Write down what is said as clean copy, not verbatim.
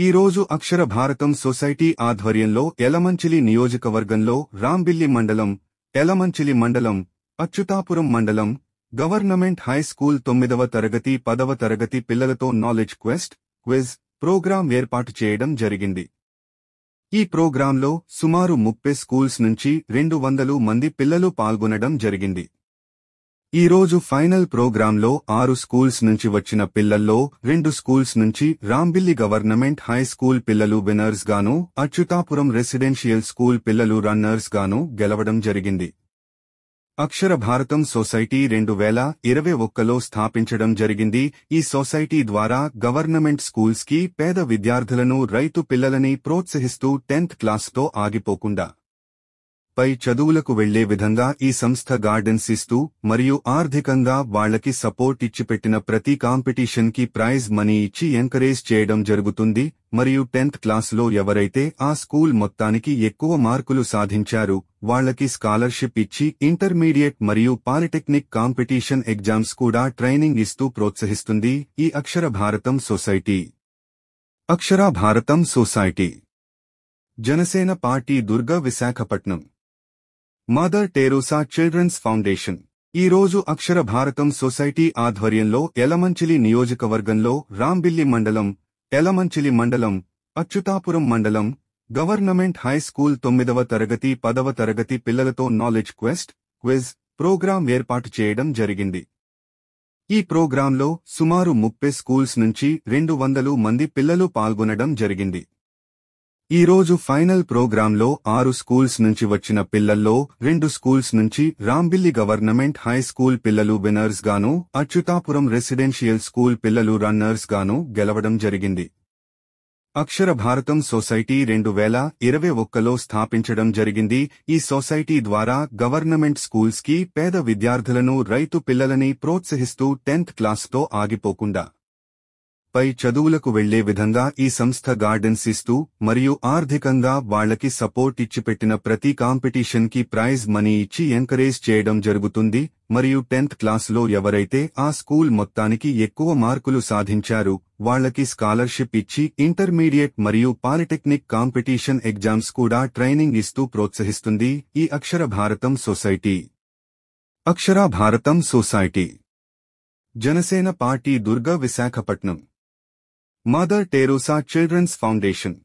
ఈ రోజు అక్షర భారతం సొసైటీ ఆధ్వర్యంలో యలమంచిలి నియోజకవర్గంలో రాంబిల్లి మండలం, యలమంచిలి మండలం, అచ్యుతాపురం మండలం, గవర్నమెంట్ హై స్కూల్ 9వ తరగతి 10వ తరగతి పిల్లలతో నాలెడ్జ్ క్వెస్ట్, క్విజ్ ప్రోగ్రాం ఏర్పాటు చేయడం జరిగింది. ఈ ప్రోగ్రాంలో సుమారు 30 స్కూల్స్ నుంచి 200 మంది పిల్లలు పాల్గొనడం జరిగింది. ఈ రోజు ఫైనల్ ప్రోగ్రాంలో 6 స్కూల్స్ నుంచి వచ్చిన పిల్లల్లో 2 స్కూల్స్ నుంచి రాంబిల్లి గవర్నమెంట్ హై స్కూల్ పిల్లలు విన్నర్స్ గాను, అచ్యుతాపురం రెసిడెన్షియల్ స్కూల్ పిల్లలు రన్నర్స్ గాను గెలవడం జరిగింది. అక్షర భారతం సొసైటీ 2021లో స్థాపించడం జరిగింది. ఈ సొసైటీ ద్వారా గవర్నమెంట్ స్కూల్స్ కి పేద విద్యార్థులను, రైతు పిల్లలని ప్రోత్సహిస్తూ 10th క్లాస్తో ఆగిపోకుండా పై చదువులకు వెళ్లే విధంగా ఈ సంస్థ గైడెన్స్ ఇస్తూ మరియు ఆర్థికంగా వాళ్లకి సపోర్ట్ ఇచ్చి పెట్టిన ప్రతి కాంపిటీషన్ కి ప్రైజ్ మనీ ఇచ్చి ఎంకరేజ్ చేయడం జరుగుతుంది. మరియు 10th క్లాసులో ఎవరైతే ఆ స్కూల్ మొత్తానికి ఎక్కువ మార్కులు సాధించారు వాళ్లకి స్కాలర్షిప్ ఇచ్చి ఇంటర్మీడియట్ మరియు పాలిటెక్నిక్ కాంపిటీషన్ ఎగ్జామ్స్ కూడా ట్రైనింగ్ ఇస్తూ ప్రోత్సహిస్తుంది ఈ Akshara Bharatam society. Akshara Bharatam society Janasena party Durga Visakhapatnam, mother Teresa children's foundation. ఈ రోజు అక్షర భారతం సొసైటీ ఆధ్వర్యంలో యలమంచిలి నియోజకవర్గంలో రాంబిల్లి మండలం, యలమంచిలి మండలం, అచ్యుతాపురం మండలం, గవర్నమెంట్ హై స్కూల్ 9వ తరగతి 10వ తరగతి పిల్లలతో నాలెడ్జ్ క్వెస్ట్, క్విజ్ ప్రోగ్రాం ఏర్పాటు చేయడం జరిగింది. ఈ ప్రోగ్రాంలో సుమారు 30 స్కూల్స్ నుంచి 200 మంది పిల్లలు పాల్గొనడం జరిగింది. ఈ రోజు ఫైనల్ ప్రోగ్రాంలో 6 స్కూల్స్ నుంచి వచ్చిన పిల్లల్లో 2 స్కూల్స్ నుంచి రాంబిల్లి గవర్నమెంట్ హై స్కూల్ పిల్లలు విన్నర్స్ గాను, అచ్యుతాపురం రెసిడెన్షియల్ స్కూల్ పిల్లలు రన్నర్స్ గాను గెలవడం జరిగింది. అక్షర భారతం సొసైటీ 2021లో స్థాపించడం జరిగింది. ఈ సొసైటీ ద్వారా గవర్నమెంట్ స్కూల్స్ కి పేద విద్యార్థులను, రైతు పిల్లలని ప్రోత్సహిస్తూ 10th క్లాస్తో ఆగిపోకుండా పై చదువులకు వెళ్లే విధంగా ఈ సంస్థ గైడెన్స్ ఇస్తూ మరియు ఆర్థికంగా వాళ్లకి సపోర్ట్ ఇచ్చి పెట్టిన ప్రతి కాంపిటీషన్ కి ప్రైజ్ మనీ ఇచ్చి ఎంకరేజ్ చేయడం జరుగుతుంది. మరియు 10th క్లాసులో ఎవరైతే ఆ స్కూల్ మొత్తానికి ఎక్కువ మార్కులు సాధించారు వాళ్లకి స్కాలర్షిప్ ఇచ్చి ఇంటర్మీడియట్ మరియు పాలిటెక్నిక్ కాంపిటీషన్ ఎగ్జామ్స్ కూడా ట్రైనింగ్ ఇస్తూ ప్రోత్సహిస్తుంది ఈ Akshara Bharatam society. Akshara Bharatam society Janasena party Durga Visakhapatnam, mother Teresa children's foundation.